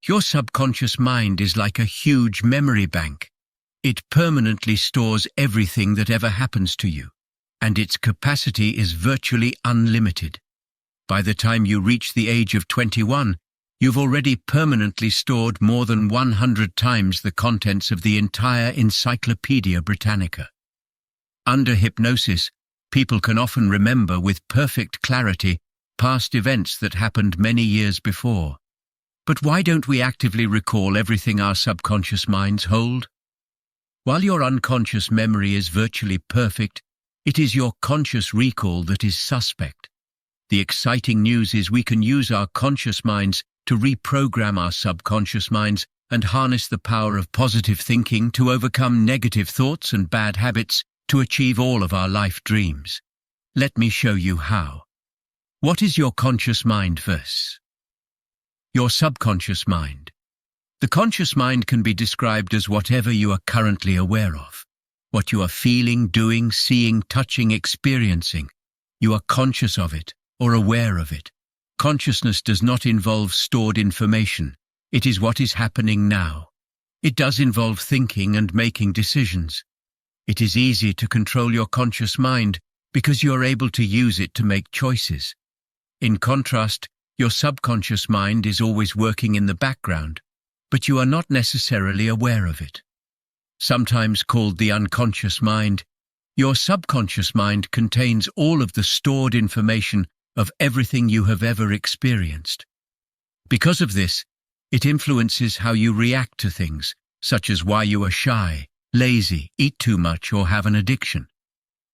Your subconscious mind is like a huge memory bank. It permanently stores everything that ever happens to you, and its capacity is virtually unlimited. By the time you reach the age of 21, you've already permanently stored more than 100 times the contents of the entire Encyclopedia Britannica. Under hypnosis, people can often remember with perfect clarity past events that happened many years before. But why don't we actively recall everything our subconscious minds hold? While your unconscious memory is virtually perfect, it is your conscious recall that is suspect. The exciting news is we can use our conscious minds to reprogram our subconscious minds and harness the power of positive thinking to overcome negative thoughts and bad habits to achieve all of our life dreams. Let me show you how. What is your conscious mind first? Your subconscious mind. The conscious mind can be described as whatever you are currently aware of. What you are feeling, doing, seeing, touching, experiencing. You are conscious of it or aware of it. Consciousness does not involve stored information. It is what is happening now. It does involve thinking and making decisions. It is easy to control your conscious mind because you are able to use it to make choices. In contrast, your subconscious mind is always working in the background, but you are not necessarily aware of it. Sometimes called the unconscious mind, your subconscious mind contains all of the stored information of everything you have ever experienced. Because of this, it influences how you react to things, such as why you are shy, lazy, eat too much, or have an addiction.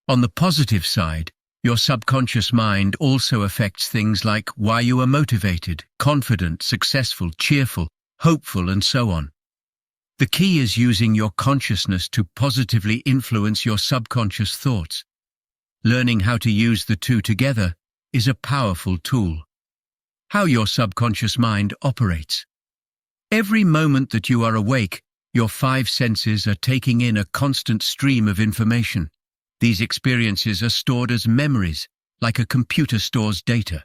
On the positive side, your subconscious mind also affects things like why you are motivated, confident, successful, cheerful, hopeful, and so on. The key is using your consciousness to positively influence your subconscious thoughts. Learning how to use the two together is a powerful tool. How your subconscious mind operates. Every moment that you are awake, your 5 senses are taking in a constant stream of information. These experiences are stored as memories, like a computer stores data.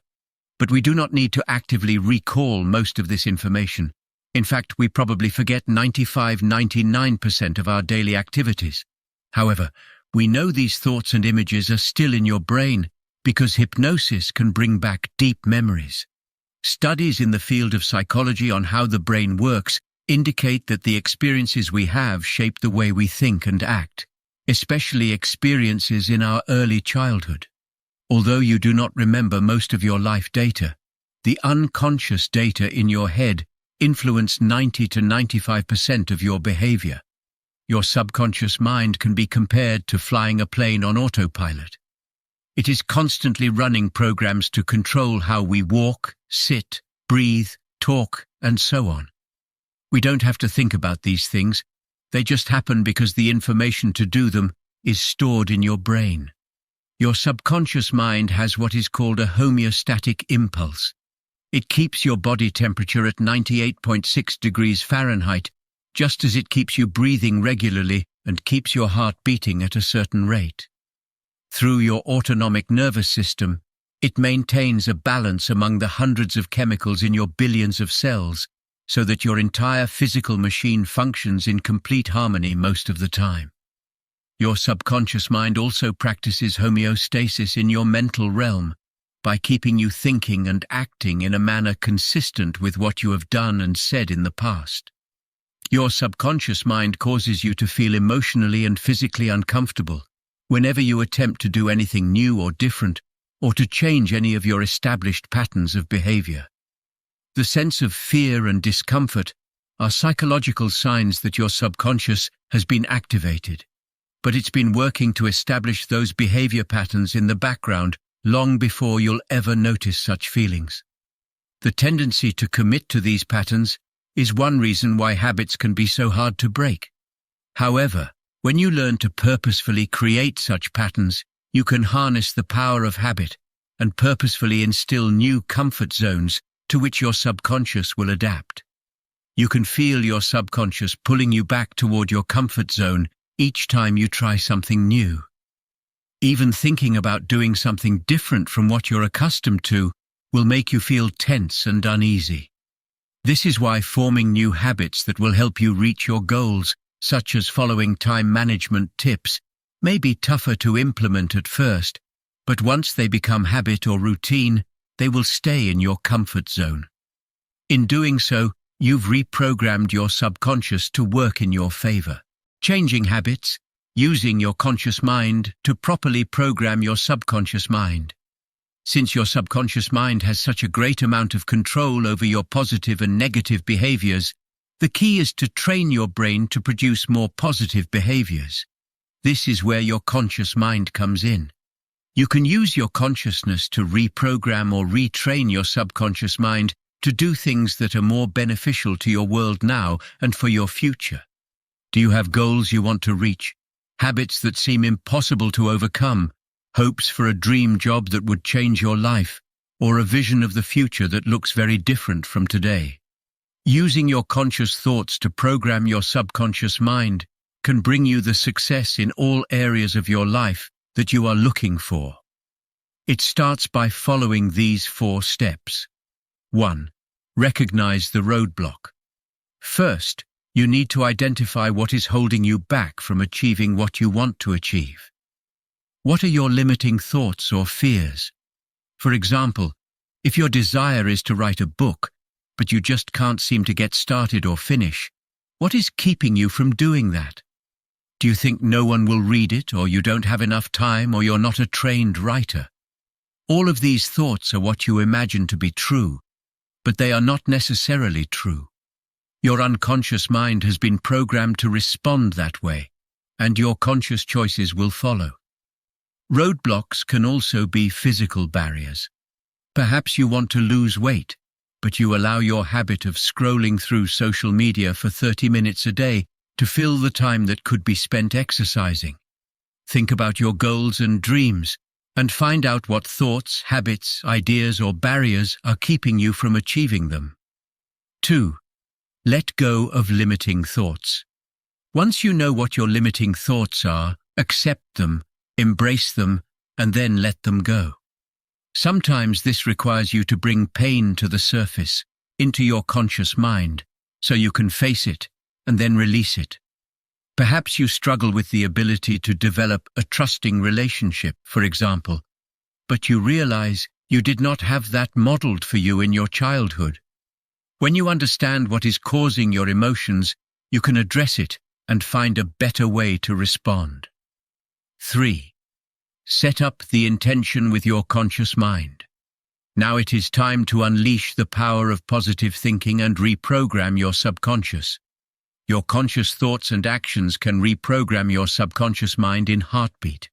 But we do not need to actively recall most of this information. In fact, we probably forget 99% of our daily activities. However, we know these thoughts and images are still in your brain because hypnosis can bring back deep memories. Studies in the field of psychology on how the brain works indicate that the experiences we have shape the way we think and act, especially experiences in our early childhood. Although you do not remember most of your life data, the unconscious data in your head influence 90 to 95% of your behavior. Your subconscious mind can be compared to flying a plane on autopilot. It is constantly running programs to control how we walk, sit, breathe, talk, and so on. We don't have to think about these things. They just happen because the information to do them is stored in your brain. Your subconscious mind has what is called a homeostatic impulse. It keeps your body temperature at 98.6 degrees Fahrenheit, just as it keeps you breathing regularly and keeps your heart beating at a certain rate. Through your autonomic nervous system, it maintains a balance among the hundreds of chemicals in your billions of cells, so that your entire physical machine functions in complete harmony most of the time. Your subconscious mind also practices homeostasis in your mental realm by keeping you thinking and acting in a manner consistent with what you have done and said in the past. Your subconscious mind causes you to feel emotionally and physically uncomfortable whenever you attempt to do anything new or different, or to change any of your established patterns of behavior. The sense of fear and discomfort are psychological signs that your subconscious has been activated, but it's been working to establish those behavior patterns in the background long before you'll ever notice such feelings. The tendency to commit to these patterns is one reason why habits can be so hard to break. However, when you learn to purposefully create such patterns, you can harness the power of habit and purposefully instill new comfort zones to which your subconscious will adapt. You can feel your subconscious pulling you back toward your comfort zone each time you try something new. Even thinking about doing something different from what you're accustomed to will make you feel tense and uneasy. This is why forming new habits that will help you reach your goals, such as following time management tips, may be tougher to implement at first, but once they become habit or routine, they will stay in your comfort zone. In doing so, you've reprogrammed your subconscious to work in your favor. Changing habits, using your conscious mind to properly program your subconscious mind. Since your subconscious mind has such a great amount of control over your positive and negative behaviors, the key is to train your brain to produce more positive behaviors. This is where your conscious mind comes in. You can use your consciousness to reprogram or retrain your subconscious mind to do things that are more beneficial to your world now and for your future. Do you have goals you want to reach? Habits that seem impossible to overcome? Hopes for a dream job that would change your life? Or a vision of the future that looks very different from today? Using your conscious thoughts to program your subconscious mind can bring you the success in all areas of your life that you are looking for. It starts by following these 4 steps. 1. Recognize the roadblock. First, you need to identify what is holding you back from achieving what you want to achieve. What are your limiting thoughts or fears? For example, if your desire is to write a book, but you just can't seem to get started or finish, what is keeping you from doing that? Do you think no one will read it, or you don't have enough time, or you're not a trained writer? All of these thoughts are what you imagine to be true, but they are not necessarily true. Your unconscious mind has been programmed to respond that way, and your conscious choices will follow. Roadblocks can also be physical barriers. Perhaps you want to lose weight, but you allow your habit of scrolling through social media for 30 minutes a day to fill the time that could be spent exercising. Think about your goals and dreams, and find out what thoughts, habits, ideas, or barriers are keeping you from achieving them. 2. Let go of limiting thoughts. Once you know what your limiting thoughts are, accept them, embrace them, and then let them go. Sometimes this requires you to bring pain to the surface, into your conscious mind, so you can face it and then release it. Perhaps you struggle with the ability to develop a trusting relationship, for example, but you realize you did not have that modeled for you in your childhood. When you understand what is causing your emotions, you can address it and find a better way to respond. 3. Set up the intention with your conscious mind. Now it is time to unleash the power of positive thinking and reprogram your subconscious. Your conscious thoughts and actions can reprogram your subconscious mind in heartbeat.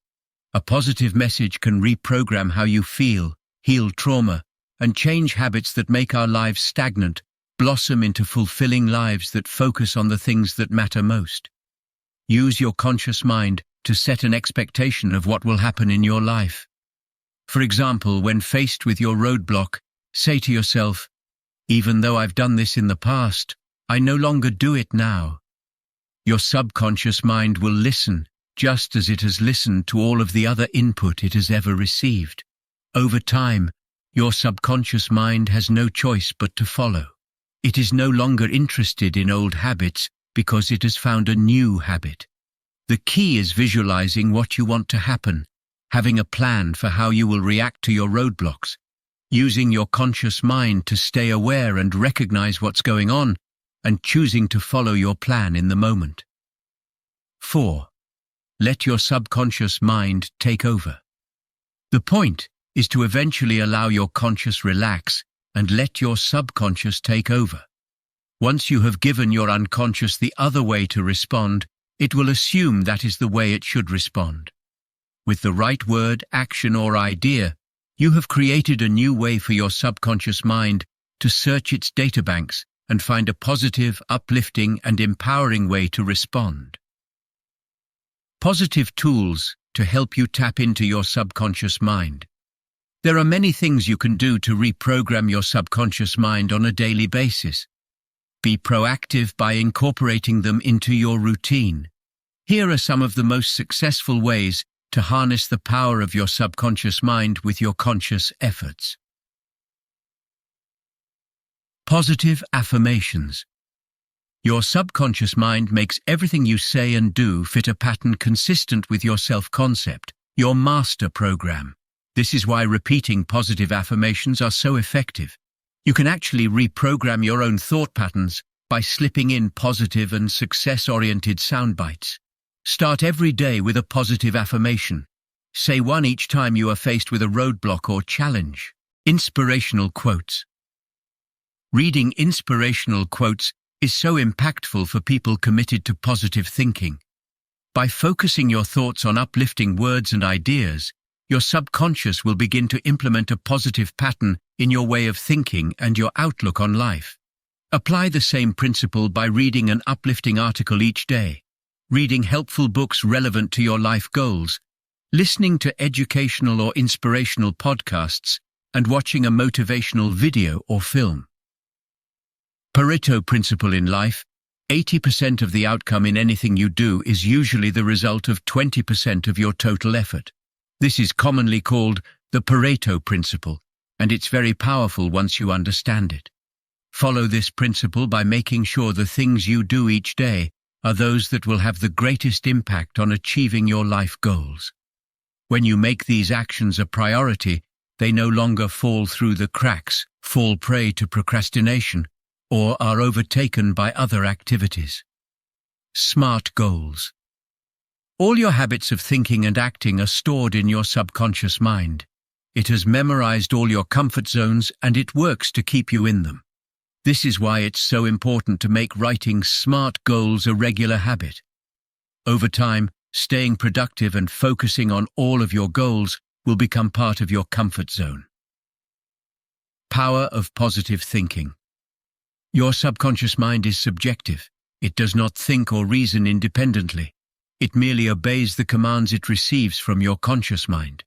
A positive message can reprogram how you feel, heal trauma, and change habits that make our lives stagnant, blossom into fulfilling lives that focus on the things that matter most. Use your conscious mind to set an expectation of what will happen in your life. For example, when faced with your roadblock, say to yourself, "Even though I've done this in the past, I no longer do it now." Your subconscious mind will listen, just as it has listened to all of the other input it has ever received. Over time, your subconscious mind has no choice but to follow. It is no longer interested in old habits because it has found a new habit. The key is visualizing what you want to happen, having a plan for how you will react to your roadblocks, using your conscious mind to stay aware and recognize what's going on, and choosing to follow your plan in the moment. 4. Let your subconscious mind take over. The point is to eventually allow your conscious relax and let your subconscious take over. Once you have given your unconscious the other way to respond, it will assume that is the way it should respond. With the right word, action, or idea, you have created a new way for your subconscious mind to search its databanks and find a positive, uplifting, and empowering way to respond. Positive tools to help you tap into your subconscious mind. There are many things you can do to reprogram your subconscious mind on a daily basis. Be proactive by incorporating them into your routine. Here are some of the most successful ways to harness the power of your subconscious mind with your conscious efforts. Positive affirmations. Your subconscious mind makes everything you say and do fit a pattern consistent with your self-concept, your master program. This is why repeating positive affirmations are so effective. You can actually reprogram your own thought patterns by slipping in positive and success-oriented sound bites. Start every day with a positive affirmation. Say one each time you are faced with a roadblock or challenge. Inspirational quotes. Reading inspirational quotes is so impactful for people committed to positive thinking. By focusing your thoughts on uplifting words and ideas, your subconscious will begin to implement a positive pattern in your way of thinking and your outlook on life. Apply the same principle by reading an uplifting article each day, reading helpful books relevant to your life goals, listening to educational or inspirational podcasts, and watching a motivational video or film. Pareto principle in life: 80% of the outcome in anything you do is usually the result of 20% of your total effort. This is commonly called the Pareto principle, and it's very powerful once you understand it. Follow this principle by making sure the things you do each day are those that will have the greatest impact on achieving your life goals. When you make these actions a priority, they no longer fall through the cracks, fall prey to procrastination, or are overtaken by other activities. SMART goals. All your habits of thinking and acting are stored in your subconscious mind. It has memorized all your comfort zones and it works to keep you in them. This is why it's so important to make writing SMART goals a regular habit. Over time, staying productive and focusing on all of your goals will become part of your comfort zone. Power of positive thinking. Your subconscious mind is subjective. It does not think or reason independently. It merely obeys the commands it receives from your conscious mind.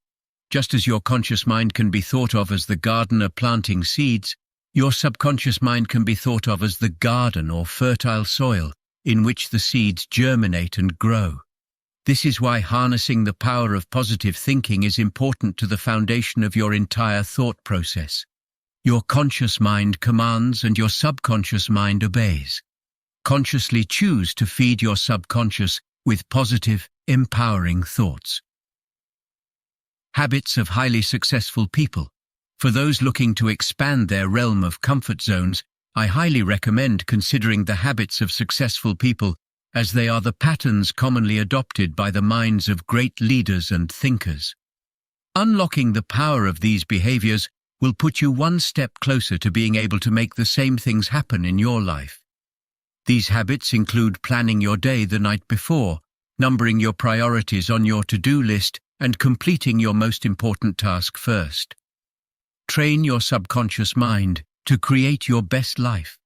Just as your conscious mind can be thought of as the gardener planting seeds, your subconscious mind can be thought of as the garden or fertile soil in which the seeds germinate and grow. This is why harnessing the power of positive thinking is important to the foundation of your entire thought process. Your conscious mind commands and your subconscious mind obeys. Consciously choose to feed your subconscious with positive, empowering thoughts. Habits of highly successful people. For those looking to expand their realm of comfort zones, I highly recommend considering the habits of successful people, as they are the patterns commonly adopted by the minds of great leaders and thinkers. Unlocking the power of these behaviors will put you one step closer to being able to make the same things happen in your life. These habits include planning your day the night before, numbering your priorities on your to-do list, and completing your most important task first. Train your subconscious mind to create your best life.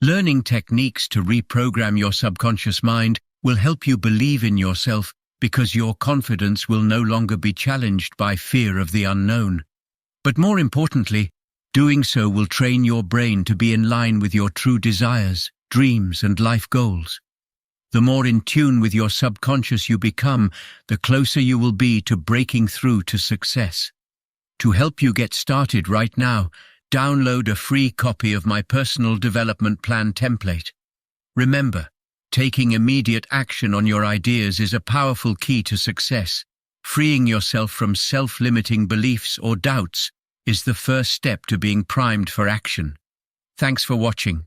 Learning techniques to reprogram your subconscious mind will help you believe in yourself because your confidence will no longer be challenged by fear of the unknown. But more importantly, doing so will train your brain to be in line with your true desires, dreams, and life goals. The more in tune with your subconscious you become, the closer you will be to breaking through to success. To help you get started right now, download a free copy of my personal development plan template. Remember, taking immediate action on your ideas is a powerful key to success. Freeing yourself from self-limiting beliefs or doubts is the first step to being primed for action. Thanks for watching.